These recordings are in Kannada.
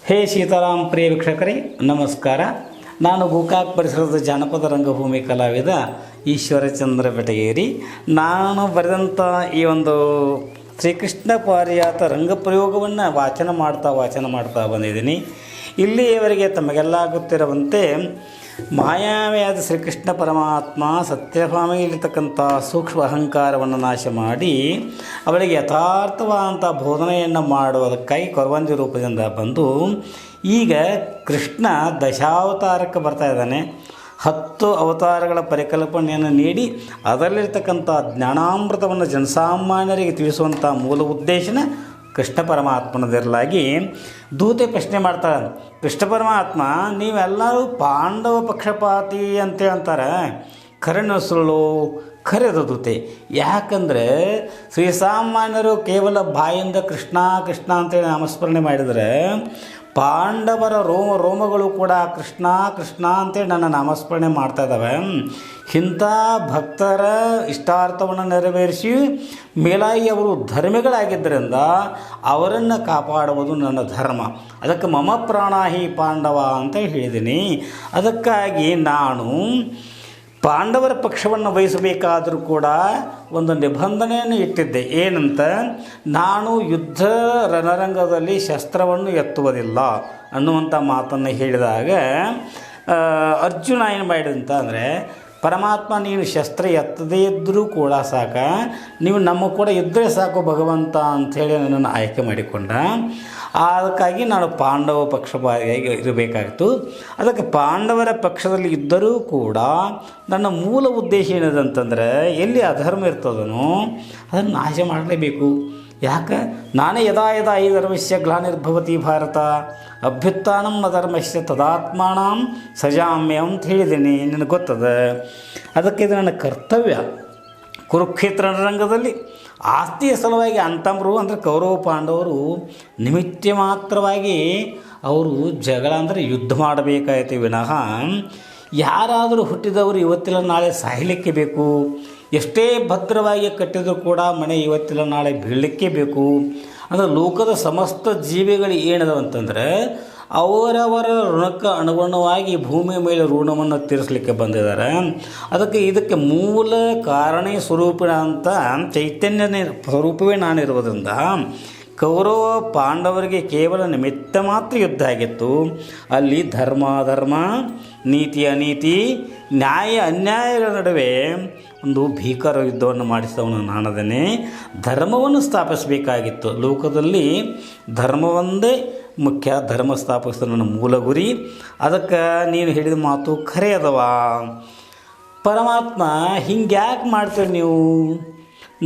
ಹೇ ಸೀತಾರಾಮ್ ಪ್ರಿಯ ವೀಕ್ಷಕರೇ ನಮಸ್ಕಾರ. ನಾನು ಗೋಕಾಕ್ ಪರಿಸರದ ಜಾನಪದ ರಂಗಭೂಮಿ ಕಲಾವಿದ ಈಶ್ವರಚಂದ್ರ ಬೆಟಗೇರಿ. ನಾನು ಬರೆದಂಥ ಈ ಒಂದು ಶ್ರೀಕೃಷ್ಣ ಪಾರಿಜಾತ ರಂಗಪ್ರಯೋಗವನ್ನು ವಾಚನ ಮಾಡ್ತಾ ಬಂದಿದ್ದೀನಿ. ಇಲ್ಲಿಯವರೆಗೆ ತಮಗೆಲ್ಲ ಗೊತ್ತಿರುವಂತೆ ಮಾಯಾವಿಯಾದ ಶ್ರೀಕೃಷ್ಣ ಪರಮಾತ್ಮ ಸತ್ಯಭಾಮೆಯಲ್ಲಿರ್ತಕ್ಕಂಥ ಸೂಕ್ಷ್ಮ ಅಹಂಕಾರವನ್ನು ನಾಶ ಮಾಡಿ ಅವಳಿಗೆ ಯಥಾರ್ಥವಾದಂಥ ಬೋಧನೆಯನ್ನು ಮಾಡುವುದಕ್ಕಾಗಿ ಕೊರವಂಜಿ ರೂಪದಿಂದ ಬಂದು ಈಗ ಕೃಷ್ಣ ದಶಾವತಾರಕ್ಕೆ ಬರ್ತಾ ಇದ್ದಾನೆ. 10 ಅವತಾರಗಳ ಪರಿಕಲ್ಪನೆಯನ್ನು ನೀಡಿ ಅದರಲ್ಲಿರ್ತಕ್ಕಂಥ ಜ್ಞಾನಾಮೃತವನ್ನು ಜನಸಾಮಾನ್ಯರಿಗೆ ತಿಳಿಸುವಂಥ ಮೂಲ ಉದ್ದೇಶನ ಕೃಷ್ಣ ಪರಮಾತ್ಮನದಿರಲಾಗಿ ದೂತೆ ಪ್ರಶ್ನೆ ಮಾಡ್ತಾಳೆ. ಕೃಷ್ಣ ಪರಮಾತ್ಮ ನೀವೆಲ್ಲರೂ ಪಾಂಡವ ಪಕ್ಷಪಾತಿ ಅಂತೇಳಿ ಅಂತಾರೆ, ಖರೇನ ಸುಳ್ಳು? ಖರೇದ ದೂತೆ. ಯಾಕಂದರೆ ಶ್ರೀಸಾಮಾನ್ಯರು ಕೇವಲ ಬಾಯಿಂದ ಕೃಷ್ಣ ಕೃಷ್ಣ ಅಂತೇಳಿ ನಾಮಸ್ಮರಣೆ ಮಾಡಿದರೆ ಪಾಂಡವರ ರೋಮಗಳು ಕೂಡ ಕೃಷ್ಣ ಕೃಷ್ಣ ಅಂತೇಳಿ ನನ್ನ ನಾಮಸ್ಮರಣೆ ಮಾಡ್ತಾ ಇದ್ದಾವೆ. ಇಂಥ ಭಕ್ತರ ಇಷ್ಟಾರ್ಥವನ್ನು ನೆರವೇರಿಸಿ ಮೇಲಾಗಿ ಅವರು ಧರ್ಮಿಗಳಾಗಿದ್ದರಿಂದ ಅವರನ್ನು ಕಾಪಾಡುವುದು ನನ್ನ ಧರ್ಮ. ಅದಕ್ಕೆ ಮಮ ಪ್ರಾಣಾಹಿ ಪಾಂಡವ ಅಂತ ಹೇಳಿದ್ದೀನಿ. ಅದಕ್ಕಾಗಿ ನಾನು ಪಾಂಡವರ ಪಕ್ಷವನ್ನು ವಹಿಸಬೇಕಾದರೂ ಕೂಡ ಒಂದು ನಿಬಂಧನೆಯನ್ನು ಇಟ್ಟಿದ್ದೆ. ಏನಂತ, ನಾನು ಯುದ್ಧ ರಣರಂಗದಲ್ಲಿ ಶಸ್ತ್ರವನ್ನು ಎತ್ತುವುದಿಲ್ಲ ಅನ್ನುವಂಥ ಮಾತನ್ನು ಹೇಳಿದಾಗ ಅರ್ಜುನ ಏನು ಮಾಡಿದಂತ ಅಂದರೆ, ಪರಮಾತ್ಮ ನೀನು ಶಸ್ತ್ರ ಎತ್ತದೇ ಇದ್ದರೂ ಕೂಡ ಸಾಕ, ನೀವು ನಮ್ಮ ಕೂಡ ಇದ್ದರೆ ಸಾಕು ಭಗವಂತ ಅಂಥೇಳಿ ನನ್ನನ್ನು ಆಯ್ಕೆ ಮಾಡಿಕೊಂಡ. ಅದಕ್ಕಾಗಿ ನಾನು ಪಾಂಡವ ಪಕ್ಷಪಾತಿಯಾಗಿ ಇರಬೇಕಾಗಿತ್ತು. ಅದಕ್ಕೆ ಪಾಂಡವರ ಪಕ್ಷದಲ್ಲಿ ಇದ್ದರೂ ಕೂಡ ನನ್ನ ಮೂಲ ಉದ್ದೇಶ ಏನಿದಂತಂದರೆ, ಎಲ್ಲಿ ಅಧರ್ಮ ಇರ್ತದನೋ ಅದನ್ನು ನಾಶ ಮಾಡಲೇಬೇಕು. ಯಾಕೆ? ನಾನೇ ಯದಾ ಯದಾ ಈ ಧರ್ಮಸ್ಯ ಗ್ಲಾನಿರ್ಭವತಿ ಭಾರತ ಅಭ್ಯುತ್ಥಾನಂ ಅಧರ್ಮಸ್ಯ ತದಾತ್ಮಾನಂ ಸಜಾಮ್ಯ ಅಂತ ಹೇಳಿದ್ದೀನಿ, ನಿನಗೆ ಗೊತ್ತದ. ಅದಕ್ಕೆ ಇದು ನನ್ನ ಕರ್ತವ್ಯ. ಕುರುಕ್ಷೇತ್ರ ರಂಗದಲ್ಲಿ ಆಸ್ತಿಯ ಸಲುವಾಗಿ ಅಂತಮ್ರು ಅಂದರೆ ಕೌರವ ಪಾಂಡವರು ನಿಮಿತ್ತ ಮಾತ್ರವಾಗಿ ಅವರು ಜಗಳ ಅಂದರೆ ಯುದ್ಧ ಮಾಡಬೇಕಾಯ್ತು ವಿನಃ ಯಾರಾದರೂ ಹುಟ್ಟಿದವರು ಇವತ್ತಿಲ್ಲ ನಾಳೆ ಸಾಯಲಿಕ್ಕೆ ಬೇಕು. ಎಷ್ಟೇ ಭದ್ರವಾಗಿ ಕಟ್ಟಿದರೂ ಕೂಡ ಮನೆ ಇವತ್ತಿಲ್ಲ ನಾಳೆ ಬೀಳಲಿಕ್ಕೆ ಬೇಕು. ಅಂದರೆ ಲೋಕದ ಸಮಸ್ತ ಜೀವಿಗಳು ಏನದವಂತಂದರೆ ಅವರವರ ಋಣಕ್ಕೆ ಅನುಗುಣವಾಗಿ ಭೂಮಿಯ ಮೇಲೆ ಋಣವನ್ನು ತೀರಿಸಲಿಕ್ಕೆ ಬಂದಿದ್ದಾರೆ. ಇದಕ್ಕೆ ಮೂಲ ಕಾರಣ ಸ್ವರೂಪಿಣ ಅಂತ ಚೈತನ್ಯ ಸ್ವರೂಪವೇ ನಾನಿರುವುದರಿಂದ ಕೌರವ ಪಾಂಡವರಿಗೆ ಕೇವಲ ನಿಮಿತ್ತ ಮಾತ್ರ ಯುದ್ಧ ಆಗಿತ್ತು. ಅಲ್ಲಿ ಧರ್ಮ ಅಧರ್ಮ, ನೀತಿ ಅನೀತಿ, ನ್ಯಾಯ ಅನ್ಯಾಯಗಳ ನಡುವೆ ಒಂದು ಭೀಕರ ಯುದ್ಧವನ್ನು ಮಾಡಿಸಿದವನು ನಾನದನ್ನೇ. ಧರ್ಮವನ್ನು ಸ್ಥಾಪಿಸಬೇಕಾಗಿತ್ತು. ಲೋಕದಲ್ಲಿ ಧರ್ಮವೊಂದೇ ಮುಖ್ಯ. ಧರ್ಮ ಸ್ಥಾಪಿಸೋದು ನನ್ನ ಮೂಲ ಗುರಿ. ಅದಕ್ಕೆ ನೀನು ಹೇಳಿದ ಮಾತು ಖರೆ ಅದವ. ಪರಮಾತ್ಮ ಹಿಂಗ್ಯಾಕೆ ಮಾಡ್ತೀರಿ ನೀವು?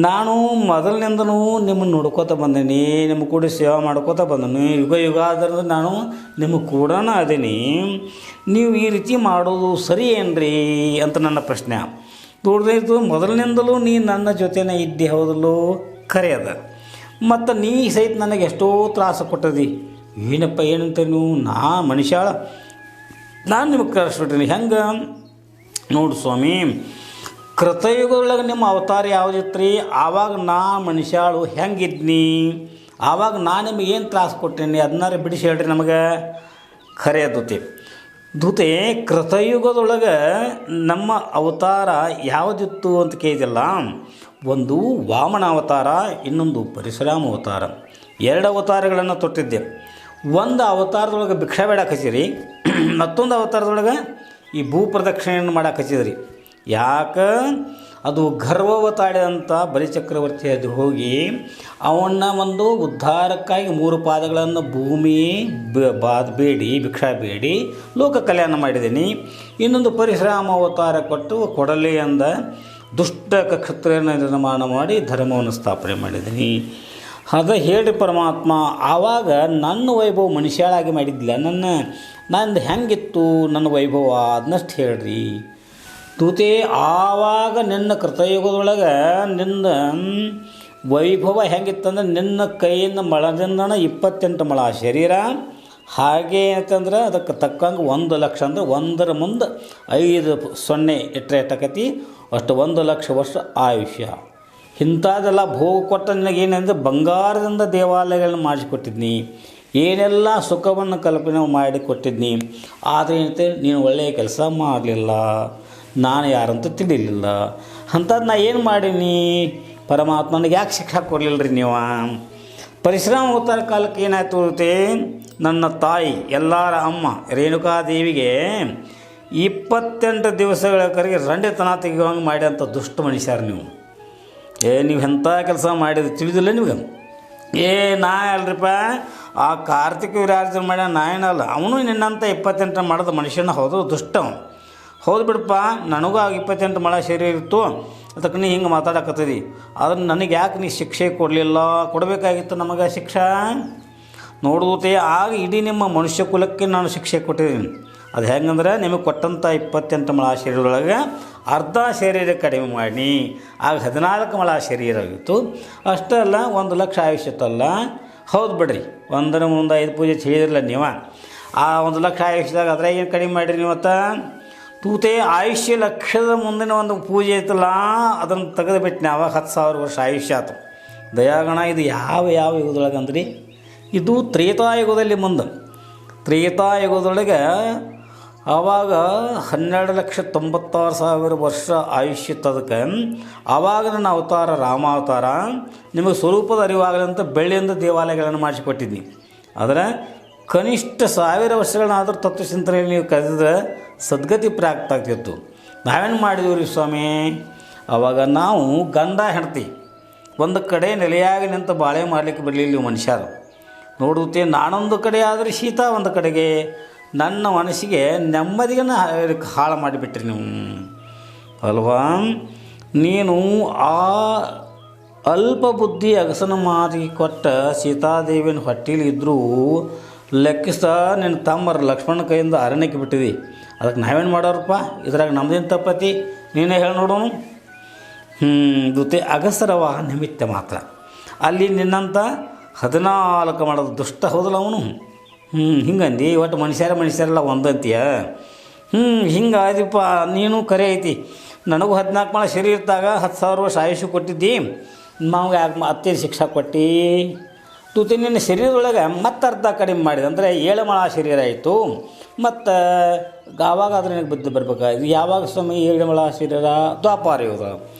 ನಾನು ಮೊದಲಿನಿಂದನೂ ನಿಮ್ಮನ್ನು ನೋಡ್ಕೋತ ಬಂದೀನಿ, ನಿಮ್ಮ ಕೂಡ ಸೇವೆ ಮಾಡ್ಕೋತ ಬಂದನು. ಯುಗಾದರೂ ನಾನು ನಿಮ್ಮ ಕೂಡ ಅದೀನಿ. ನೀವು ಈ ರೀತಿ ಮಾಡೋದು ಸರಿ ಏನ್ರಿ ಅಂತ ನನ್ನ ಪ್ರಶ್ನೆ. ನೋಡಿದ್ದು ಮೊದಲಿನಿಂದಲೂ ನೀ ನನ್ನ ಜೊತೆನೇ ಇದ್ದೆ, ಹೌದಲ್ಲೋ? ಖರೆ ಅದ. ಮತ್ತು ನೀ ಸಹಿತ ನನಗೆ ಎಷ್ಟೋ ತ್ರಾಸ ಕೊಟ್ಟದಿ. ಏನಪ್ಪ ಏನಂತ ನೀವು? ಮನುಷ್ಯಾಳ ನಾನು ನಿಮಗೆ ಕಳಿಸ್ಬಿಟ್ಟಿನಿ. ಹೆಂಗೆ ನೋಡು ಸ್ವಾಮಿ, ಕೃತಯುಗದೊಳಗೆ ನಿಮ್ಮ ಅವತಾರ ಯಾವುದಿತ್ತು ರೀ? ಆವಾಗ ಮನುಷ್ಯಾಳು ಹೆಂಗಿದ್ನಿ? ಆವಾಗ ನಿಮಗೇನು ತ್ರಾಸ ಕೊಟ್ಟೀನಿ ಅದನ್ನಾರು ಬಿಡಿಸಿ ಹೇಳ್ರಿ ನಮಗೆ. ಖರೆ ದೂತೆ ಕೃತಯುಗದೊಳಗೆ ನಮ್ಮ ಅವತಾರ ಯಾವುದಿತ್ತು ಅಂತ ಕೇಳಿದಿಲ್ಲ. ಒಂದು ವಾಮನ ಅವತಾರ, ಇನ್ನೊಂದು ಪರಶುರಾಮ ಅವತಾರ. 2 ಅವತಾರಗಳನ್ನು ತೊಟ್ಟಿದ್ದೆ. ಒಂದು ಅವತಾರದೊಳಗೆ ಭಿಕ್ಷಾ ಬೇಡಕ್ಕೆ ಹಚ್ಚಿರಿ, ಮತ್ತೊಂದು ಅವತಾರದೊಳಗೆ ಈ ಭೂ ಪ್ರದಕ್ಷಿಣೆಯನ್ನು ಮಾಡಕ್ಕೆ ಹಚ್ಚಿದ್ರಿ. ಯಾಕೆ? ಅದು ಗರ್ವವತಾಡಿದಂಥ ಬಲಿಚಕ್ರವರ್ತಿ ಅದು ಹೋಗಿ ಅವನ್ನ ಒಂದು ಉದ್ಧಾರಕ್ಕಾಗಿ 3 ಪಾದಗಳನ್ನು ಭೂಮಿ ಬೇಡಿ ಭಿಕ್ಷಾ ಬೇಡಿ ಲೋಕ ಕಲ್ಯಾಣ ಮಾಡಿದ್ದೀನಿ. ಇನ್ನೊಂದು ಪರಶುರಾಮ ಅವತಾರ ಕೊಟ್ಟು ಕೊಡಲಿ ಅಂದ ದುಷ್ಟ ಕ್ಷತ್ರಿಯನ ನಿರ್ಮಾಣ ಮಾಡಿ ಧರ್ಮವನ್ನು ಸ್ಥಾಪನೆ ಮಾಡಿದ್ದೀನಿ. ಅದ ಹೇಳಿ ಪರಮಾತ್ಮ, ಆವಾಗ ನನ್ನ ವೈಭವ ಮನುಷ್ಯಳಾಗಿ ಮಾಡಿದ್ದಿಲ್ಲ. ನಂದು ಹೆಂಗಿತ್ತು ನನ್ನ ವೈಭವ ಅದನ್ನಷ್ಟು ಹೇಳ್ರಿ ದೂತೆ. ಆವಾಗ ನಿನ್ನ ಕೃತಯುಗದೊಳಗೆ ನಿನ್ನ ವೈಭವ ಹೆಂಗಿತ್ತಂದ್ರೆ, ನಿನ್ನ ಕೈಯಿಂದ ಮೊಳದಿಂದನ 28 ಮೊಳ ಶರೀರ. ಹಾಗೆ ಅಂತಂದ್ರೆ ಅದಕ್ಕೆ ತಕ್ಕಂಗೆ 1 ಲಕ್ಷ ಅಂದರೆ 1ರ ಮುಂದೆ 5 ಸೊನ್ನೆ ಎಟ್ಟಕತಿ ಅಷ್ಟು 1 ಲಕ್ಷ ವರ್ಷ ಆಯುಷ್ಯ. ಇಂಥದ್ದೆಲ್ಲ ಭೋಗ ಕೊಟ್ಟ ನನಗೇನೆಂದರೆ ಬಂಗಾರದಿಂದ ದೇವಾಲಯಗಳನ್ನ ಮಾಡಿಸಿಕೊಟ್ಟಿದ್ನಿ. ಏನೆಲ್ಲ ಸುಖವನ್ನು ಕಲ್ಪನೆ ಮಾಡಿ ಕೊಟ್ಟಿದ್ನಿ, ಆದರೆ ಏನಂತೆ ನೀನು ಒಳ್ಳೆಯ ಕೆಲಸ ಮಾಡಲಿಲ್ಲ, ನಾನು ಯಾರಂತ ತಿಳಿಲಿಲ್ಲ ಅಂಥದ್ದು ನಾ ಏನು ಮಾಡೀನಿ, ಪರಮಾತ್ಮನಿಗೆ ಯಾಕೆ ಶಿಕ್ಷೆ ಕೊಡಲಿಲ್ಲ ರೀ ನೀವು. ಪರಿಶ್ರಮ ಅವತಾರ ಕಾಲಕ್ಕೆ ಏನಾಯ್ತು ಇರುತ್ತೆ, ನನ್ನ ತಾಯಿ ಎಲ್ಲರ ಅಮ್ಮ ರೇಣುಕಾದೇವಿಗೆ 28 ದಿವಸಗಳ ಕರೆಗೆ ರಂಡೆತನ ತೆಗೆಯುವಂಗೆ ಮಾಡಿ ಅಂಥ ದುಷ್ಟ ಮನುಷ್ಯರು ನೀವು. ನೀವು ಎಂಥ ಕೆಲಸ ಮಾಡಿದ್ರೆ ತಿಳಿದಿಲ್ಲ ನಿಮ್ಗೆ. ನಾ ಅಲ್ರಿಪ್ಪ, ಆ ಕಾರ್ತಿಕ ವಿರಾಜನ ಮಾಡ್ಯ ನಾ ಏನಲ್ಲ, ಅವನು ನಿನ್ನಂಥ 28 ಮಾಡಿದ ಮನುಷ್ಯನ ಹೌದು ದುಷ್ಟ. ಹೌದು ಬಿಡಪ್ಪ, ನನಗೂ ಆಗ 28 ಮಳ ಶರೀರ ಇತ್ತು, ಅದಕ್ಕೆ ನೀ ಹಿಂಗೆ ಮಾತಾಡಕತ್ತದಿ. ಅದನ್ನು ನನಗೆ ಯಾಕೆ ನೀ ಶಿಕ್ಷೆ ಕೊಡಲಿಲ್ಲ, ಕೊಡಬೇಕಾಗಿತ್ತು ನಮಗೆ ಶಿಕ್ಷೆ. ನೋಡುತ್ತೆ ಆಗ ಇಡೀ ನಿಮ್ಮ ಮನುಷ್ಯ ಕುಲಕ್ಕೆ ನಾನು ಶಿಕ್ಷೆ ಕೊಟ್ಟಿದ್ದೀನಿ. ಅದು ಹೆಂಗಂದ್ರೆ ನಿಮಗೆ ಕೊಟ್ಟಂಥ 28 ಮಳ ಶರೀರದೊಳಗೆ ಅರ್ಧ ಶರೀರ ಕಡಿಮೆ ಮಾಡಿ, ಆಗ 14 ಮಳ ಶರೀರ ಆಗಿತ್ತು. ಅಷ್ಟೇ ಅಲ್ಲ, 1 ಲಕ್ಷ ಆಯುಷ್ಯ ಇತ್ತಲ್ಲ. ಹೌದು ಬಿಡ್ರಿ, ಒಂದರ ಮುಂದೆ 5 ಪೂಜೆ ಹೇಳಿದ್ರಲ್ಲ ನೀವು. ಆ 1 ಲಕ್ಷ ಆಯುಷ್ಯದಾಗ ಅದ್ರಾಗ ಏನು ಕಡಿಮೆ ಮಾಡಿರಿ ನೀವತ್ತ. ತೂತೆ ಆಯುಷ್ಯ ಲಕ್ಷದ ಮುಂದಿನ ಒಂದು ಪೂಜೆ ಐತಲ್ಲ, ಅದನ್ನು ತೆಗೆದು ಬಿಟ್ಟು ನಾವು 10,000 ವರ್ಷ ಆಯುಷ್ಯ ಆಯ್ತು. ದಯಾಗಣ ಇದು ಯಾವ ಯುಗದೊಳಗೆ ಅಂದ್ರಿ, ಇದು ತ್ರೇತಾಯುಗದಲ್ಲಿ ಮುಂದೆ. ತ್ರೇತಾಯುಗದೊಳಗೆ ಆವಾಗ 12,96,000 ವರ್ಷ ಆಯುಷ್ಯ ಇತ್ತದಕ್ಕೆ. ಆವಾಗ ನನ್ನ ಅವತಾರ ರಾಮಾವತಾರ ನಿಮಗೆ ಸ್ವರೂಪದ ಅರಿವಾಗಲಂತ ಬೆಳ್ಳಿಯಿಂದ ದೇವಾಲಯಗಳನ್ನು ಮಾಡಿಸಿಕೊಟ್ಟಿದ್ನಿ. ಆದರೆ ಕನಿಷ್ಠ 1000 ವರ್ಷಗಳನ್ನಾದರೂ ತತ್ವಚಿಂತನೆಯಲ್ಲಿ ನೀವು ಕರೆದಿದ್ರೆ ಸದ್ಗತಿ ಪ್ರಾಪ್ತ ಆಗ್ತಿತ್ತು. ನಾವೇನು ಮಾಡಿದೀವಿ ರೀ ಸ್ವಾಮಿ, ಆವಾಗ ನಾವು ಗಂಡ ಹೆಂಡತಿ ಒಂದು ಕಡೆ ನೆಲೆಯಾಗಿ ನಿಂತು ಬಾಳೆ ಮಾಡಲಿಕ್ಕೆ ಬಿಡಲಿಲ್ಲ ಮನುಷ್ಯರು. ನೋಡುತ್ತೆ ನಾನೊಂದು ಕಡೆ ಆದರೆ ಶೀತ ಒಂದು ಕಡೆಗೆ, ನನ್ನ ಮನಸ್ಸಿಗೆ ನೆಮ್ಮದಿಯನ್ನು ಹಾಳು ಮಾಡಿಬಿಟ್ರಿ ನೀವು ಅಲ್ವಾ. ನೀನು ಆ ಅಲ್ಪ ಬುದ್ಧಿ ಅಗಸನ ಮಾರಿ ಕೊಟ್ಟ ಸೀತಾದೇವಿನ ಹೊಟ್ಟೆಲಿ ಇದ್ದರೂ ಲೆಕ್ಕಿಸ ನಿನ್ನ ತಮ್ಮರ ಲಕ್ಷ್ಮಣ ಕೈಯಿಂದ ಅರಣ್ಯಕ್ಕೆ ಬಿಟ್ಟಿದಿ. ಅದಕ್ಕೆ ನಾವೇನು ಮಾಡೋರಪ್ಪ, ಇದ್ರಾಗ ನಮ್ದೇನು ತಪ್ಪತಿ, ನೀನೇ ಹೇಳಿ ನೋಡೋನು. ಜೊತೆ ಅಗಸರವ ನಿಮಿತ್ತ ಮಾತ್ರ ಅಲ್ಲಿ ನಿನ್ನಂಥ 14 ಮಾಡೋದು ದುಷ್ಟ ಹೌದಲ್ಲ ಅವನು. ಹಿಂಗಂದು ಒಟ್ಟು ಮನುಷ್ಯರೆಲ್ಲ ಒಂದಂತೀಯ. ಹಿಂಗೆ ಆದಿಪ್ಪ, ನೀನು ಕರೆ ಐತಿ. ನನಗೂ 14 ಮಳ ಶರೀರ ಇದ್ದಾಗ 10,000 ವರ್ಷ ಆಯುಷ್ಯ ಕೊಟ್ಟಿದ್ದಿ, ನಾವು ಯಾಕೆ ಅತ್ತೆ ಶಿಕ್ಷೆ ಕೊಟ್ಟು ತೂತಿ ನಿನ್ನ ಶರೀರದೊಳಗೆ ಮತ್ತೆ ಅರ್ಧ ಕಡಿಮೆ ಮಾಡಿದೆ. ಅಂದರೆ 7 ಮಳ ಶರೀರ ಆಯಿತು. ಮತ್ತು ಆವಾಗ ಆದ್ರೆ ನಿನಗೆ ಬುದ್ಧಿ ಬರ್ಬೇಕು. ಇದು ಯಾವಾಗ ಸ್ವಾಮಿ 7 ಮಳ ಶರೀರ? ದ್ವಾಪಾರ ಯುಗ.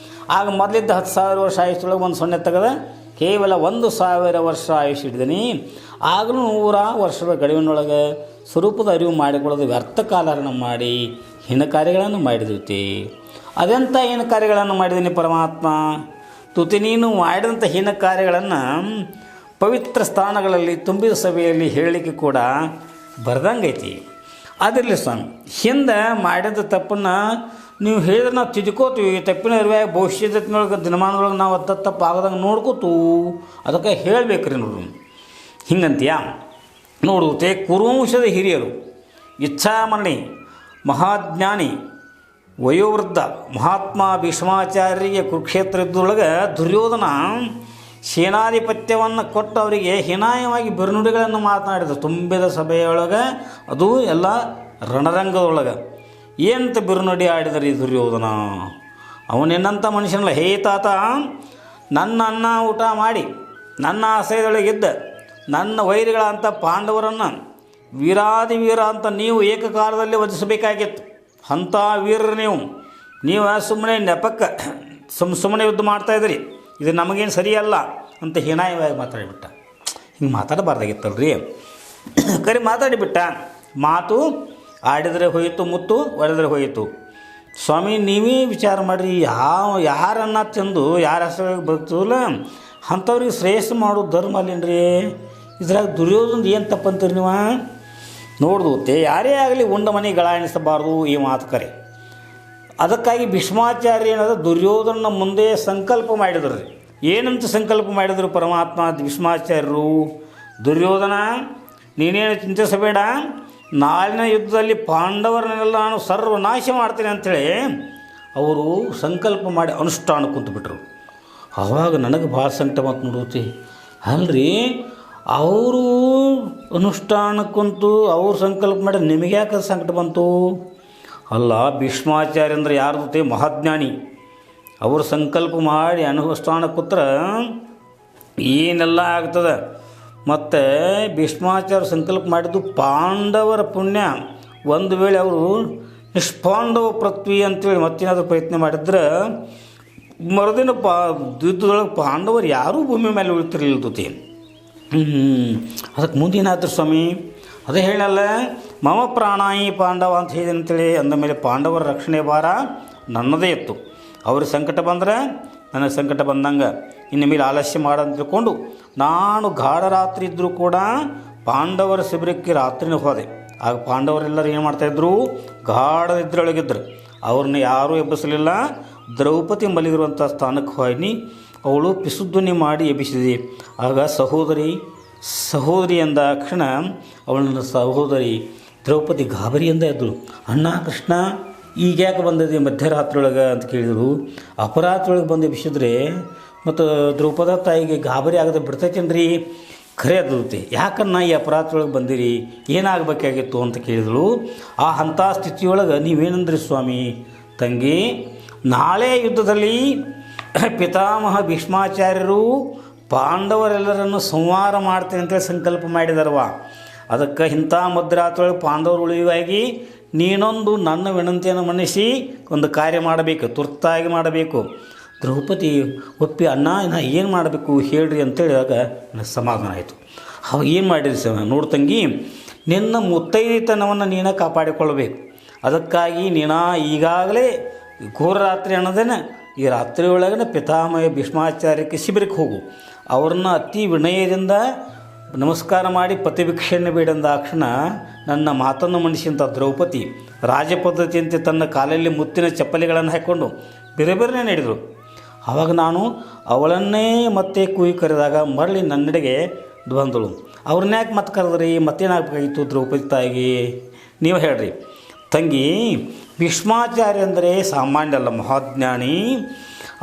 ಆಗ ಮೊದಲಿದ್ದ 10,000 ವರ್ಷ ಆಯುಷ್ಯೊಳಗೆ ಒಂದು 0 ತೆಗೆದ ಕೇವಲ 1,000 ವರ್ಷ ಆಯುಷ್ಯ ಹಿಡಿದೀನಿ. ಆಗಲೂ 100 ವರ್ಷದ ಗಡುವಿನೊಳಗೆ ಸ್ವರೂಪದ ಅರಿವು ಮಾಡಿಕೊಳ್ಳೋದು ವ್ಯರ್ಥ ಕಾಲಹರಣ ಮಾಡಿ ಹೀನ ಕಾರ್ಯಗಳನ್ನು ಮಾಡಿದಿರ್ತಿ. ಅದೆಂಥ ಹೀನ ಕಾರ್ಯಗಳನ್ನು ಮಾಡಿದ್ದೀನಿ ಪರಮಾತ್ಮ. ತುತಿ ನೀನು ಮಾಡಿದಂಥ ಹೀನ ಕಾರ್ಯಗಳನ್ನು ಪವಿತ್ರ ಸ್ಥಾನಗಳಲ್ಲಿ ತುಂಬಿದ ಸಭೆಯಲ್ಲಿ ಹೇಳಲಿಕ್ಕೆ ಕೂಡ ಬರ್ದಂಗೈತಿ. ಅದಿರಲಿ ಸ್ವಾಮಿ, ಹಿಂದೆ ಮಾಡಿದ ತಪ್ಪನ್ನು ನೀವು ಹೇಳಿದ್ರೆ ನಾವು ತಿದ್ಕೋತೀವಿ. ತಪ್ಪಿನ ಅರಿವಾಯ ಭವಿಷ್ಯದೊಳಗೆ ದಿನಮಾನದೊಳಗೆ ನಾವು ತಪ್ಪು ಆಗದಂಗೆ ನೋಡ್ಕೋತು. ಅದಕ್ಕೆ ಹೇಳಬೇಕ್ರಿ ನೋಡು. ಹಿಂಗಂತೀಯ ನೋಡುತ್ತೆ. ಕುರುವಂಶದ ಹಿರಿಯರು ಇಚ್ಛಾಮರಣಿ ಮಹಾಜ್ಞಾನಿ ವಯೋವೃದ್ಧ ಮಹಾತ್ಮ ಭೀಷ್ಮಾಚಾರ್ಯರಿಗೆ ಕುರುಕ್ಷೇತ್ರ ಯುದ್ಧದೊಳಗೆ ದುರ್ಯೋಧನ ಸೇನಾಧಿಪತ್ಯವನ್ನು ಕೊಟ್ಟು ಅವರಿಗೆ ಹೀನಾಯವಾಗಿ ಬಿರುನುಡಿಗಳನ್ನು ಮಾತನಾಡಿದರು ತುಂಬಿದ ಸಭೆಯೊಳಗೆ, ಅದು ಎಲ್ಲ ರಣರಂಗದೊಳಗೆ. ಏನಂತ ಬಿರುನುಡಿ ಆಡಿದರೆ ಈ ದುರ್ಯೋಧನ. ಅವನೆನ್ನಂಥ ಮನುಷ್ಯನಲ್ಲ. ಹೇ ತಾತ, ನನ್ನ ಅನ್ನ ಊಟ ಮಾಡಿ ನನ್ನ ಆಶ್ರಯದೊಳಗಿದ್ದ ನನ್ನ ವೈರಿಗಳಂಥ ಪಾಂಡವರನ್ನು ವೀರಾದಿ ವೀರ ಅಂತ ನೀವು ಏಕಕಾಲದಲ್ಲಿ ವಧಿಸಬೇಕಾಗಿತ್ತು. ಅಂಥ ವೀರರು ನೀವು ಸುಮ್ಮನೆ ನೆಪಕ್ಕೆ ಸುಮ್ಮನೆ ಯುದ್ಧ ಮಾಡ್ತಾಯಿದ್ರಿ. ಇದು ನಮಗೇನು ಸರಿಯಲ್ಲ ಅಂತ ಹೀನಾಯವಾಗಿ ಮಾತಾಡಿಬಿಟ್ಟ. ಹಿಂಗೆ ಮಾತಾಡಬಾರ್ದಾಗಿತ್ತಲ್ರಿ. ಕರೆ ಮಾತಾಡಿಬಿಟ್ಟ. ಮಾತು ಆಡಿದರೆ ಹೋಯಿತು, ಮುತ್ತು ಒಡೆದರೆ ಹೋಯಿತು. ಸ್ವಾಮಿ ನೀವೇ ವಿಚಾರ ಮಾಡಿರಿ, ಯಾರನ್ನ ತಿಂದು ಯಾರ ಹೆಸರಿಗೆ ಬರ್ತದಲ್ಲ ಅಂಥವ್ರಿಗೆ ಶ್ರೇಷ್ಠ ಮಾಡೋದು ಧರ್ಮ ಅಲ್ಲೇನ್ರಿ. ಇದ್ರಾಗ ದುರ್ಯೋಧನ ಏನು ತಪ್ಪಂತೀರಿ ನೀವು? ನೋಡ್ದೂತೆ ಯಾರೇ ಆಗಲಿ ಉಂಡ ಮನೆ ಗಳಾಣಿಸಬಾರ್ದು ಈ ಮಾತು ಕರೆ. ಅದಕ್ಕಾಗಿ ಭೀಷ್ಮಾಚಾರ್ಯ ಏನಾದರೂ ದುರ್ಯೋಧನ ಮುಂದೆ ಸಂಕಲ್ಪ ಮಾಡಿದ್ರು ರೀ. ಏನಂತ ಸಂಕಲ್ಪ ಮಾಡಿದರು ಪರಮಾತ್ಮ ಭೀಷ್ಮಾಚಾರ್ಯರು? ದುರ್ಯೋಧನ, ನೀನೇನು ಚಿಂತಿಸಬೇಡ, ನಾಳಿನ ಯುದ್ಧದಲ್ಲಿ ಪಾಂಡವರನ್ನೆಲ್ಲ ನಾನು ಸರ್ವನಾಶ ಮಾಡ್ತೇನೆ ಅಂಥೇಳಿ ಅವರು ಸಂಕಲ್ಪ ಮಾಡಿ ಅನುಷ್ಠಾನ ಕುಂತುಬಿಟ್ರು. ಆವಾಗ ನನಗೆ ಭಾಳ ಸಂಕಟ ಬಂತು ನೋಡುತ್ತಿ. ಅಲ್ರಿ, ಅವರು ಅನುಷ್ಠಾನ ಕುಂತು ಅವ್ರು ಸಂಕಲ್ಪ ಮಾಡಿ ನಿಮಗೆ ಯಾಕೆ ಸಂಕಟ ಬಂತು? ಅಲ್ಲ, ಭೀಷ್ಮಾಚಾರ್ಯ ಅಂದರೆ ಯಾರ ಜೊತೆ ಮಹಾಜ್ಞಾನಿ. ಅವರು ಸಂಕಲ್ಪ ಮಾಡಿ ಅನುಷ್ಠಾನ ಕೂತ್ರ ಏನೆಲ್ಲ ಆಗ್ತದೆ. ಮತ್ತು ಭೀಷ್ಮಾಚಾರ್ಯ ಸಂಕಲ್ಪ ಮಾಡಿದ್ದು ಪಾಂಡವರ ಪುಣ್ಯ. ಒಂದು ವೇಳೆ ಅವರು ನಿಷ್ಪಾಂಡವ ಪೃಥ್ವಿ ಅಂತೇಳಿ ಮತ್ತೇನಾದರೂ ಪ್ರಯತ್ನ ಮಾಡಿದ್ರೆ ಮರುದಿನ ಯುದ್ಧದೊಳಗೆ ಪಾಂಡವರು ಯಾರೂ ಭೂಮಿ ಮೇಲೆ ಉಳಿತಿರಲಿಲ್ಲ ತುತಿ. ಅದಕ್ಕೆ ಮುಂದೇನಾದ್ರು ಸ್ವಾಮಿ, ಅದೇ ಹೇಳಲ್ಲ, ಮಮ ಪ್ರಾಣಾಯಿ ಪಾಂಡವ ಅಂತ ಹೇಳಿದೆ ಅಂತೇಳಿ ಅಂದ ಮೇಲೆ ಪಾಂಡವರ ರಕ್ಷಣೆ ಭಾರ ನನ್ನದೇ ಇತ್ತು. ಅವ್ರಿಗೆ ಸಂಕಟ ಬಂದರೆ ನನಗೆ ಸಂಕಟ ಬಂದಂಗೆ, ಇನ್ನು ಮೇಲೆ ಆಲಸ್ಯ ಮಾಡಂತ ತಿಳ್ಕೊಂಡು ನಾನು ಗಾಢ ರಾತ್ರಿ ಇದ್ದರೂ ಕೂಡ ಪಾಂಡವರ ಶಿಬಿರಕ್ಕೆ ರಾತ್ರಿನೇ ಹೋದೆ. ಆಗ ಪಾಂಡವರೆಲ್ಲರೂ ಏನು ಮಾಡ್ತಾಯಿದ್ರು, ಗಾಢ ನಿದ್ರೆಯೊಳಗಿದ್ರು. ಅವ್ರನ್ನ ಯಾರೂ ಎಬ್ಬಿಸಲಿಲ್ಲ. ದ್ರೌಪದಿ ಮಲಗಿರುವಂಥ ಸ್ಥಾನಕ್ಕೆ ಹೋಗಿ ಅವಳು ಪಿಸುಧ್ವನಿ ಮಾಡಿ ಎಬ್ಬಿಸಿದೆ. ಆಗ ಸಹೋದರಿ ಅಂದ ಕ್ಷಣ ಅವಳನ್ನ ಸಹೋದರಿ ದ್ರೌಪದಿ ಗಾಬರಿಯಿಂದ ಎದ್ದಳು. ಅಣ್ಣ ಕೃಷ್ಣ ಈಗ ಯಾಕೆ ಬಂದಿದೆ ಮಧ್ಯರಾತ್ರಿಯೊಳಗೆ ಅಂತ ಕೇಳಿದರು. ಅಪರಾತ್ರಿಯೊಳಗೆ ಬಂದು ಎಬ್ಬಿಸಿದ್ರೆ ಮತ್ತು ದ್ರೌಪದ ತಾಯಿಗೆ ಗಾಬರಿ ಆಗದೆ ಬಿಡ್ತೈತೇನ್ರಿ? ಖರೆ ಅದುತ್ತೆ, ಯಾಕನ್ನ ಈ ಅಪರಾತ್ರಿಯೊಳಗೆ ಬಂದಿರಿ, ಏನಾಗಬೇಕಾಗಿತ್ತು ಅಂತ ಕೇಳಿದಳು. ಅಂಥ ಸ್ಥಿತಿಯೊಳಗೆ ನೀವೇನಂದ್ರಿ ಸ್ವಾಮಿ? ತಂಗಿ, ನಾಳೆ ಯುದ್ಧದಲ್ಲಿ ಪಿತಾಮಹ ಭೀಷ್ಮಾಚಾರ್ಯರು ಪಾಂಡವರೆಲ್ಲರನ್ನು ಸಂಹಾರ ಮಾಡ್ತೇನೆ ಅಂತೇಳಿ ಸಂಕಲ್ಪ ಮಾಡಿದಾರವ. ಅದಕ್ಕೆ ಇಂಥ ಮಧ್ಯರಾತ್ರಿಯೊಳಗೆ ಪಾಂಡವರು ಉಳಿಯುವಾಗಿ ನೀನೊಂದು ನನ್ನ ವಿನಂತಿಯನ್ನು ಮನ್ನಿಸಿ ಒಂದು ಕಾರ್ಯ ಮಾಡಬೇಕು, ತುರ್ತಾಗಿ ಮಾಡಬೇಕು. ದ್ರೌಪದಿ ಒಪ್ಪಿ, ಅಣ್ಣ ನಾ ಏನು ಮಾಡಬೇಕು ಹೇಳ್ರಿ ಅಂತೇಳಿದಾಗ ನನಗೆ ಸಮಾಧಾನ ಆಯಿತು. ಅವಾಗ ಏನು ಮಾಡಿರಿ ನೋಡು ತಂಗಿ, ನಿನ್ನ ಮುತ್ತೈದೆತನವನ್ನು ನೀನು ಕಾಪಾಡಿಕೊಳ್ಳಬೇಕು. ಅದಕ್ಕಾಗಿ ಈಗಾಗಲೇ ಘೋರ ರಾತ್ರಿ ಅನ್ನೋದೇನೆ ಈ ರಾತ್ರಿಯೊಳಗನೆ ಪಿತಾಮಹ ಭೀಷ್ಮಾಚಾರ್ಯಕ್ಕೆ ಶಿಬಿರಕ್ಕೆ ಹೋಗು. ಅವ್ರನ್ನ ಅತಿ ವಿನಯದಿಂದ ನಮಸ್ಕಾರ ಮಾಡಿ ಪ್ರತಿಭಿಕ್ಷೆಯನ್ನು ಬೇಡಂದ ಕ್ಷಣ ನನ್ನ ಮಾತನ್ನು ಮನ್ನಿಸಿದಂಥ ದ್ರೌಪದಿ ರಾಜಪದ್ಧತಿಯಂತೆ ತನ್ನ ಕಾಲಲ್ಲಿ ಮುತ್ತಿನ ಚಪ್ಪಲಿಗಳನ್ನು ಹಾಕ್ಕೊಂಡು ಬೇರೆ ನಡೆದರು. ಆವಾಗ ನಾನು ಅವಳನ್ನೇ ಮತ್ತೆ ಕೂಗಿ ಕರೆದಾಗ ಮರಳಿ ನನ್ನೆಡೆಗೆ ಬಂದಳು. ಅವ್ರನ್ನ ಯಾಕೆ ಮತ್ತೆ ಕರೆದ್ರಿ, ಮತ್ತೇನಾಗಬೇಕಾಗಿತ್ತು ದ್ರೌಪದಿ ತಾಯಿಗೆ? ನೀವು ಹೇಳ್ರಿ ತಂಗಿ. ಭೀಷ್ಮಾಚಾರ್ಯ ಅಂದರೆ ಸಾಮಾನ್ಯ ಅಲ್ಲ, ಮಹಾಜ್ಞಾನಿ.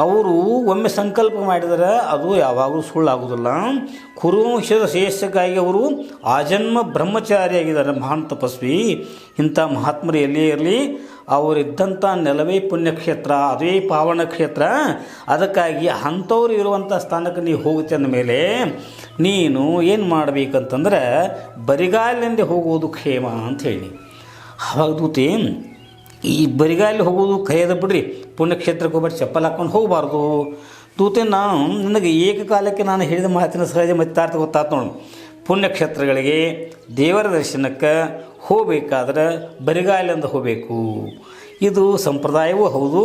ಅವರು ಒಮ್ಮೆ ಸಂಕಲ್ಪ ಮಾಡಿದರೆ ಅದು ಯಾವಾಗಲೂ ಸುಳ್ಳಾಗೋದಿಲ್ಲ. ಕುರುವಂಶದ ಶ್ರೇಷ್ಠಕ್ಕಾಗಿ ಅವರು ಆಜನ್ಮ ಬ್ರಹ್ಮಚಾರಿಯಾಗಿದ್ದಾರೆ, ಮಹಾನ್ ತಪಸ್ವಿ. ಇಂಥ ಮಹಾತ್ಮರು ಎಲ್ಲಿಯೇ ಇರಲಿ, ಅವರಿದ್ದಂಥ ನೆಲವೇ ಪುಣ್ಯಕ್ಷೇತ್ರ, ಅದೇ ಪಾವನ ಕ್ಷೇತ್ರ. ಅದಕ್ಕಾಗಿ ಅಂಥವ್ರು ಇರುವಂಥ ಸ್ಥಾನಕ್ಕೆ ನೀವು ಹೋಗುತ್ತೆ ಅಂದಮೇಲೆ ನೀನು ಏನು ಮಾಡಬೇಕಂತಂದ್ರೆ ಬರಿಗಾಲಿನಿಂದ ಹೋಗುವುದು ಕ್ಷೇಮ ಅಂತ ಹೇಳಿ. ಆವಾಗ ದೂತಿ, ಈ ಬರಿಗಾಲಿ ಹೋಗೋದು ಕೈಯದ ಬಿಡ್ರಿ, ಪುಣ್ಯಕ್ಷೇತ್ರಕ್ಕೆ ಹೋಗ್ಬಿಟ್ಟು ಚಪ್ಪಲ್ ಹಾಕ್ಕೊಂಡು ಹೋಗಬಾರ್ದು. ದೂತೆ, ನಾನು ನನಗೆ ಏಕಕಾಲಕ್ಕೆ ನಾನು ಹೇಳಿದ ಮಾತಿನ ಸಹಜ ಮತ್ತಾರ್ಥ ಗೊತ್ತಾಯ್ತು ನೋಡು. ಪುಣ್ಯಕ್ಷೇತ್ರಗಳಿಗೆ ದೇವರ ದರ್ಶನಕ್ಕೆ ಹೋಗಬೇಕಾದ್ರೆ ಬರಿಗಾಲಿಂದ ಹೋಗಬೇಕು, ಇದು ಸಂಪ್ರದಾಯವೂ ಹೌದು.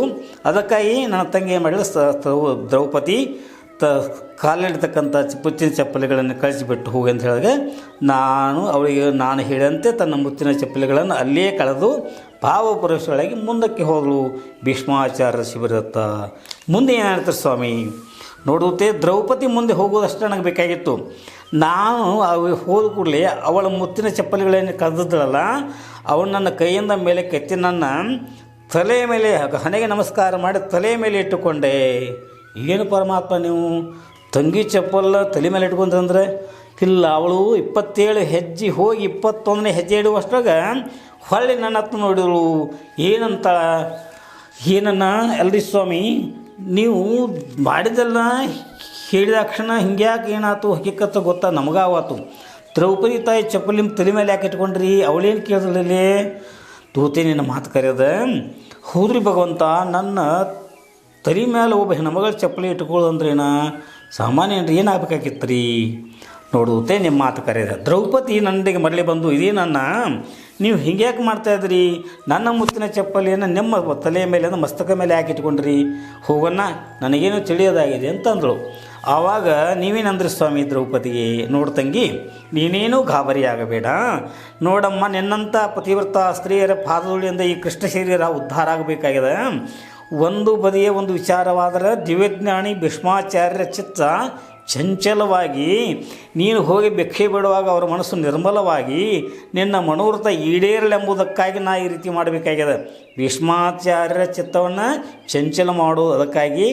ಅದಕ್ಕಾಗಿ ನನ್ನ ತಂಗಿ ಏನು ಮಾಡಿದ, ದ್ರೌಪದಿ ಕಾಲಿಡ್ತಕ್ಕಂಥ ಮುತ್ತಿನ ಚಪ್ಪಲಿಗಳನ್ನು ಕಳಿಸಿಬಿಟ್ಟು ಹೋಗಿ ಅಂತ ಹೇಳಿದಾಗ ಅವಳಿಗೆ ನಾನು ಹೇಳಿದಂತೆ ತನ್ನ ಮುತ್ತಿನ ಚಪ್ಪಲಿಗಳನ್ನು ಅಲ್ಲೇ ಕಳೆದು ಭಾವಪುರುಷಳಾಗಿ ಮುಂದಕ್ಕೆ ಹೋದಳು ಭೀಷ್ಮಾಚಾರ್ಯ ಶಿಬಿರತ್ತ. ಮುಂದೆ ಏನಾಗ್ತಾರೆ ಸ್ವಾಮಿ ನೋಡುತ್ತೆ, ದ್ರೌಪದಿ ಮುಂದೆ ಹೋಗೋದಷ್ಟು ನನಗೆ ಬೇಕಾಗಿತ್ತು. ನಾನು ಹೋದ ಕೂಡಲೇ ಅವಳ ಮುತ್ತಿನ ಚಪ್ಪಲಿಗಳನ್ನು ಕಳೆದಿದ್ದಳಲ್ಲ, ಅವಳು ನನ್ನ ಕೈಯಿಂದ ಮೇಲೆ ಕೆತ್ತಿ ನನ್ನ ತಲೆಯ ಮೇಲೆ ಹಣೆಗೆ ನಮಸ್ಕಾರ ಮಾಡಿ ತಲೆಯ ಮೇಲೆ ಇಟ್ಟುಕೊಂಡೆ. ಏನು ಪರಮಾತ್ಮ ನೀವು ತಂಗಿ ಚಪ್ಪಲ್ಲ ತಲೆ ಮೇಲೆ ಇಟ್ಕೊಂತಂದ್ರೆ ಇಲ್ಲ. ಅವಳು 27 ಹೆಜ್ಜೆ ಹೋಗಿ 21ನೇ ಹೆಜ್ಜೆ ಇಡುವಷ್ಟಾಗ ಹೊಳ್ಳಿ ನನ್ನ ಹತ್ತು ನೋಡಿದಳು. ಏನಂತ ಏನನ್ನ ಅಲ್ರಿ ಸ್ವಾಮಿ, ನೀವು ಮಾಡಿದೆಲ್ಲ ಹೇಳಿದ ಕ್ಷಣ ಹಿಂಗ್ಯಾಕೆ ಏನಾಯ್ತು ಹಕ್ಕಿಕತ್ತ ಗೊತ್ತಾ ನಮಗಾವಾತು. ದ್ರೌಪದಿ ತಾಯಿ ಚಪ್ಪಲಿ ನಿಮ್ಮ ತಲೆ ಮೇಲೆ ಯಾಕೆ ಇಟ್ಕೊಂಡ್ರಿ? ಅವಳೇನು ಕೇಳಿದ್ರಲ್ಲಿ? ದೂತೆ ನಿನ್ನ ಮಾತು ಕರೆಯೋದ ಹೌದ್ರಿ ಭಗವಂತ, ನನ್ನ ತಲೆ ಮೇಲೆ ಒಬ್ಬ ಹೆಣ್ಮಗಳ ಚಪ್ಪಲಿ ಇಟ್ಕೊಳ್ಳೋದಂದ್ರೇನ ಸಾಮಾನ್ಯ ಏನ್ರಿ, ಏನಾಗಬೇಕಾಗಿತ್ತು ರೀ? ನೋಡುತ್ತೆ ನಿಮ್ಮ ಮಾತು ಕರೆಯೋದ. ದ್ರೌಪದಿ ನನ್ನದಿಗೆ ಮರಳಿ ಬಂದು, ಇದೇನನ್ನ ನೀವು ಹಿಂಗ್ಯಾಕೆ ಮಾಡ್ತಾಯಿದ್ರಿ? ನನ್ನ ಮುತ್ತಿನ ಚಪ್ಪಲಿಯನ್ನು ನಿಮ್ಮ ತಲೆಯ ಮೇಲೆ ಮಸ್ತಕ ಮೇಲೆ ಯಾಕೆ ಇಟ್ಕೊಂಡ್ರಿ? ಹೋಗೋಣ, ನನಗೇನು ತಿಳಿಯೋದಾಗಿದೆ ಅಂತಂದಳು. ಆವಾಗ ನೀವೇನಂದ್ರಿ ಸ್ವಾಮಿ ದ್ರೌಪದಿಗೆ? ನೋಡು ತಂಗಿ, ನೀನೇನೂ ಗಾಬರಿಯಾಗಬೇಡ. ನೋಡಮ್ಮ, ನಿನ್ನಂಥ ಪತಿವ್ರತ ಸ್ತ್ರೀಯರ ಪಾದಧೂಳಿಯಿಂದ ಈ ಕೃಷ್ಣ ಶರೀರ ಉದ್ಧಾರ ಆಗಬೇಕಾಗಿದೆ. ಒಂದು ಬದಿಯ ಒಂದು ವಿಚಾರವಾದರೆ ದಿವ್ಯಜ್ಞಾನಿ ಭೀಷ್ಮಾಚಾರ್ಯರ ಚಿತ್ತ ಚಂಚಲವಾಗಿ ನೀನು ಹೋಗಿ ಭಿಕ್ಷೆ ಬಿಡುವಾಗ ಅವರ ಮನಸ್ಸು ನಿರ್ಮಲವಾಗಿ ನಿನ್ನ ಮನೋರಥ ಈಡೇರಲೆಂಬುದಕ್ಕಾಗಿ ನಾ ಈ ರೀತಿ ಮಾಡಬೇಕಾಗಿದೆ. ಭೀಷ್ಮಾಚಾರ್ಯರ ಚಿತ್ತವನ್ನು ಚಂಚಲ ಮಾಡೋದು, ಅದಕ್ಕಾಗಿ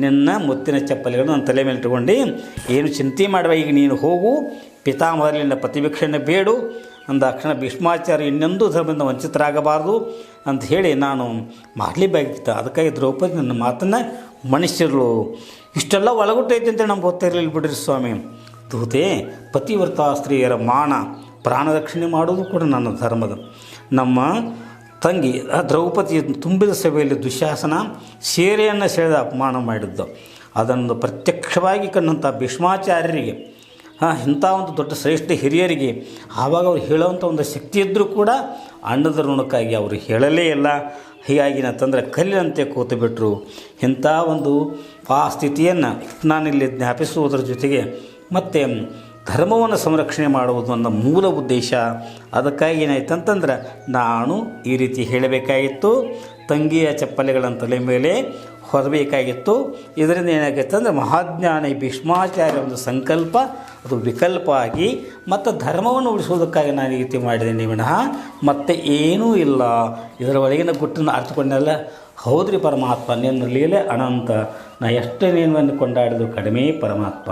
ನಿನ್ನ ಮುತ್ತಿನ ಚಪ್ಪಲಿಗಳನ್ನು ನನ್ನ ತಲೆ ಮೇಲೆ ಇಟ್ಕೊಂಡು ಏನು ಚಿಂತೆ ಮಾಡುವ, ಈಗ ನೀನು ಹೋಗು, ಪಿತಾಮಹರಿಂದ ಪ್ರತಿಭಿಕ್ಷೆಯನ್ನು ಬೇಡು ಅಂದಾಕ್ಷಣ ಭೀಷ್ಮಾಚಾರ್ಯ ಇನ್ನೊಂದು ಧರ್ಮದಿಂದ ವಂಚಿತರಾಗಬಾರ್ದು ಅಂತ ಹೇಳಿ ನಾನು ಮಾಡಲೇಬೇಕಾಗಿತ್ತು. ಅದಕ್ಕಾಗಿ ದ್ರೌಪದಿ ನನ್ನ ಮಾತನ್ನು ಮನುಷ್ಯರು ಇಷ್ಟೆಲ್ಲ ಒಳಗುಟ್ಟೈತೆ ಅಂತ ನಮ್ಗೆ ಗೊತ್ತಿರಲಿಲ್ಲ ಬಿಡ್ರಿ ಸ್ವಾಮಿ. ದೂತೆ ಪತಿವ್ರತ ಸ್ತ್ರೀಯರ ಮಾನ ಪ್ರಾಣರಕ್ಷಣೆ ಮಾಡುವುದು ಕೂಡ ನನ್ನ ಧರ್ಮದ. ನಮ್ಮ ತಂಗಿ ದ್ರೌಪದಿ ತುಂಬಿದ ಸಭೆಯಲ್ಲಿ ದುಶ್ಯಾಸನ ಸೀರೆಯನ್ನು ಸೆಳೆದ ಅಪಮಾನ ಮಾಡಿದ್ದು ಅದನ್ನು ಪ್ರತ್ಯಕ್ಷವಾಗಿ ಕಂಡಂಥ ಭೀಷ್ಮಾಚಾರ್ಯರಿಗೆ ಇಂಥ ಒಂದು ದೊಡ್ಡ ಶ್ರೇಷ್ಠ ಹಿರಿಯರಿಗೆ ಆವಾಗ ಅವ್ರು ಹೇಳೋವಂಥ ಒಂದು ಶಕ್ತಿ ಇದ್ದರೂ ಕೂಡ ಅಣ್ಣದ ಋಣಕ್ಕಾಗಿ ಅವರು ಹೇಳಲೇ ಇಲ್ಲ. ಹೀಗಾಗಿ ತಂದರೆ ಕಲ್ಲಿನಂತೆ ಕೂತು ಬಿಟ್ಟರು. ಇಂಥ ಒಂದು ಆ ಸ್ಥಿತಿಯನ್ನು ನಾನಿಲ್ಲಿ ಜ್ಞಾಪಿಸುವುದರ ಜೊತೆಗೆ ಮತ್ತು ಧರ್ಮವನ್ನು ಸಂರಕ್ಷಣೆ ಮಾಡುವುದು ನನ್ನ ಮೂಲ ಉದ್ದೇಶ. ಅದಕ್ಕಾಗಿ ಏನಾಯ್ತು ಅಂತಂದ್ರೆ ನಾನು ಈ ರೀತಿ ಹೇಳಬೇಕಾಗಿತ್ತು. ತಂಗಿಯ ಚಪ್ಪಲಿಗಳನ್ನು ತಲೆ ಮೇಲೆ ಹೊರಬೇಕಾಗಿತ್ತು. ಇದರಿಂದ ಏನಾಗೈತೆ ಅಂದರೆ ಮಹಾಜ್ಞಾನಿ ಭೀಷ್ಮಾಚಾರ್ಯ ಒಂದು ಸಂಕಲ್ಪ ಅದು ವಿಕಲ್ಪ ಆಗಿ ಮತ್ತು ಧರ್ಮವನ್ನು ಉಳಿಸುವುದಕ್ಕಾಗಿ ನಾನು ಈ ರೀತಿ ಮಾಡಿದ್ದೇನೆ ವಿನಃ ಮತ್ತೆ ಏನೂ ಇಲ್ಲ. ಇದರ ಒಳಗಿನ ಗುಟ್ಟನ್ನು ಅರ್ಥಕೊಂಡೆಲ್ಲ ಹೌದ್ರಿ ಪರಮಾತ್ಮ ನಿನ್ನ ಲೀಲೆ ಅನಂತ, ನಾ ಎಷ್ಟು ನೀನು ಕೊಂಡಾಡಿದ್ರು ಕಡಿಮೆ ಪರಮಾತ್ಮ.